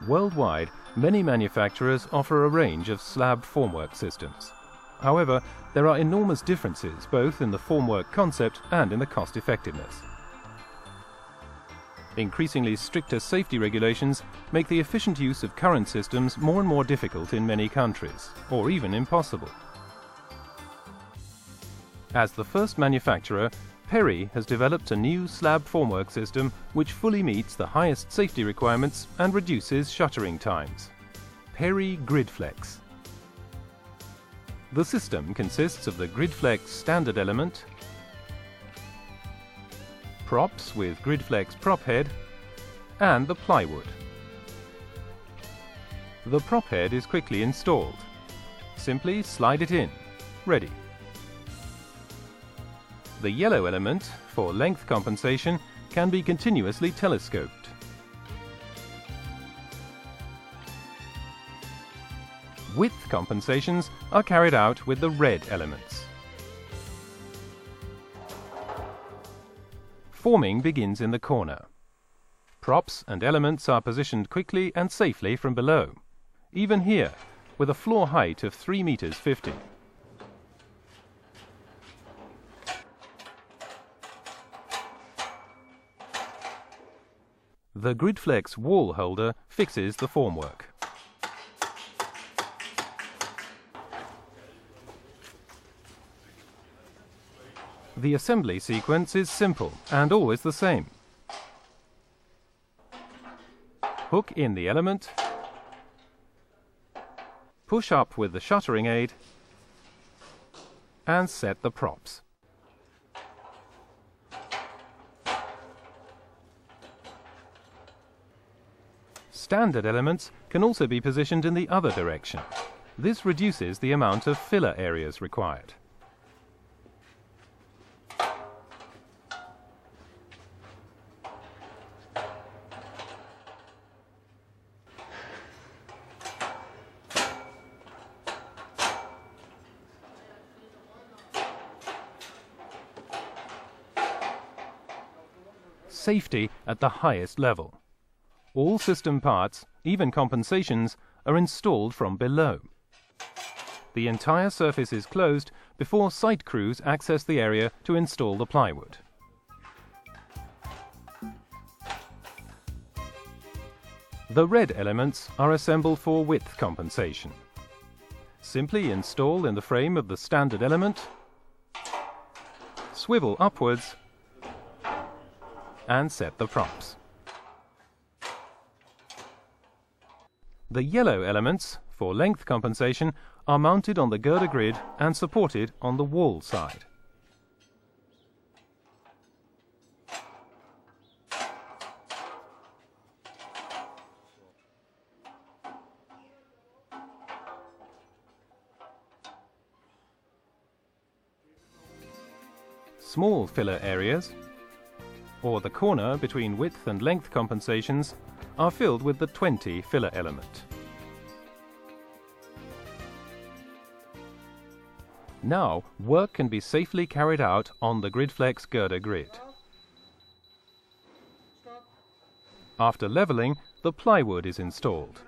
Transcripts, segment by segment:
Worldwide, many manufacturers offer a range of slab formwork systems. However, there are enormous differences both in the formwork concept and in the cost effectiveness. Increasingly stricter safety regulations make the efficient use of current systems more and more difficult in many countries, or even impossible. As the first manufacturer, Perry has developed a new slab formwork system which fully meets the highest safety requirements and reduces shuttering times. Perry gridflex. The system consists of the gridflex standard element, props with gridflex prop head, and the plywood. The prop head is quickly installed. Simply slide it in. Ready. The yellow element, for length compensation, can be continuously telescoped. Width compensations are carried out with the red elements. Forming begins in the corner. Props and elements are positioned quickly and safely from below, even here, with a floor height of 3 meters 50. The gridflex wall holder fixes the formwork. The assembly sequence is simple and always the same. Hook in the element, push up with the shuttering aid, and set the props. Standard elements can also be positioned in the other direction. This reduces the amount of filler areas required. Safety at the highest level. All system parts, even compensations, are installed from below. The entire surface is closed before site crews access the area to install the plywood. The red elements are assembled for width compensation. Simply install in the frame of the standard element, swivel upwards, and set the props. The yellow elements, for length compensation, are mounted on the girder grid and supported on the wall side. Small filler areas, or the corner between width and length compensations, are filled with the 20 filler element. Now, work can be safely carried out on the gridflex girder grid. After leveling, the plywood is installed.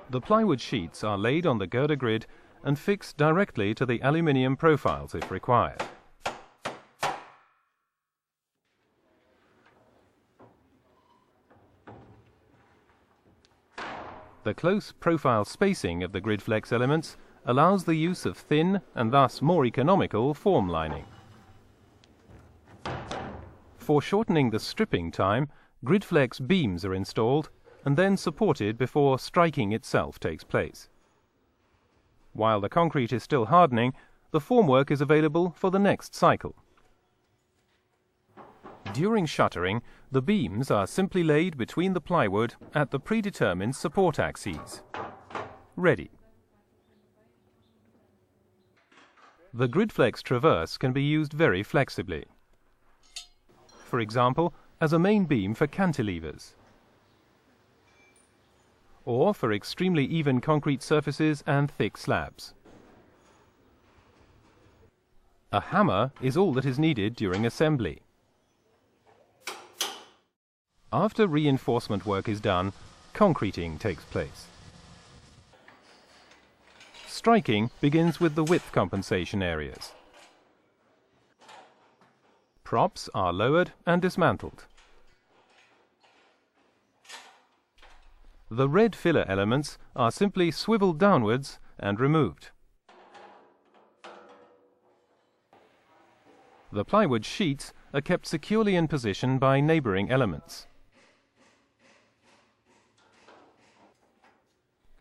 The plywood sheets are laid on the girder grid and fixed directly to the aluminium profiles if required. The close profile spacing of the gridflex elements allows the use of thin and thus more economical form lining. For shortening the stripping time, gridflex beams are installed and then supported before striking itself takes place. While the concrete is still hardening, the formwork is available for the next cycle. During shuttering, the beams are simply laid between the plywood at the predetermined support axes. Ready. The gridflex traverse can be used very flexibly. For example, as a main beam for cantilevers, or for extremely even concrete surfaces and thick slabs. A hammer is all that is needed during assembly. After reinforcement work is done, concreting takes place. Striking begins with the width compensation areas. Props are lowered and dismantled. The red filler elements are simply swiveled downwards and removed. The plywood sheets are kept securely in position by neighbouring elements.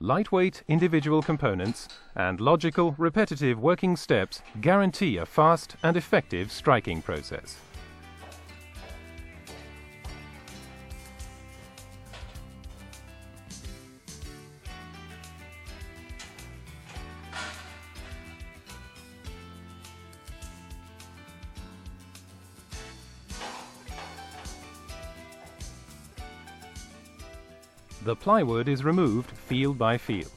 Lightweight individual components and logical, repetitive working steps guarantee a fast and effective striking process. The plywood is removed field by field.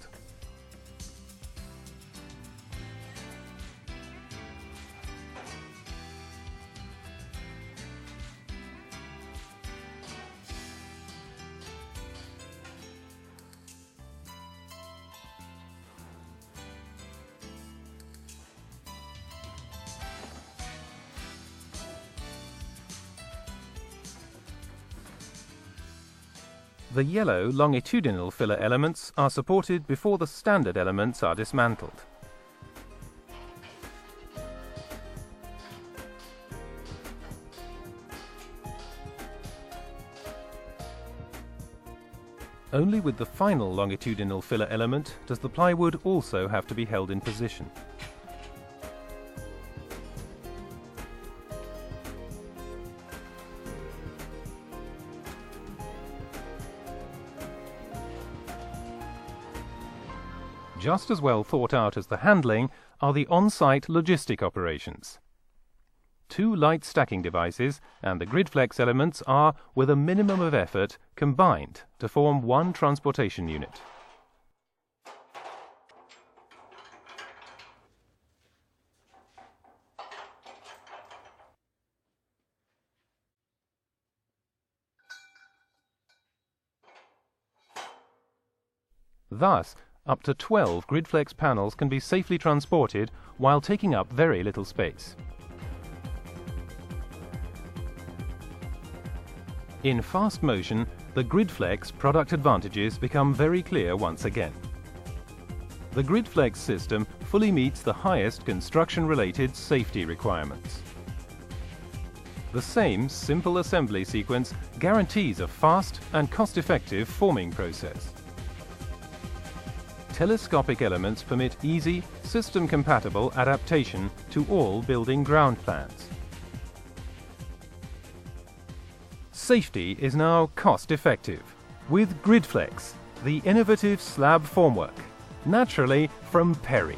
The yellow longitudinal filler elements are supported before the standard elements are dismantled. Only with the final longitudinal filler element does the plywood also have to be held in position. Just as well thought out as the handling are the on-site logistic operations. 2 light stacking devices and the gridflex elements are, with a minimum of effort, combined to form one transportation unit. Thus, up to 12 gridflex panels can be safely transported while taking up very little space. In fast motion, the gridflex product advantages become very clear once again. The gridflex system fully meets the highest construction-related safety requirements. The same simple assembly sequence guarantees a fast and cost-effective forming process. Telescopic elements permit easy, system-compatible adaptation to all building ground plans. Safety is now cost-effective with gridflex, the innovative slab formwork, naturally from Perry.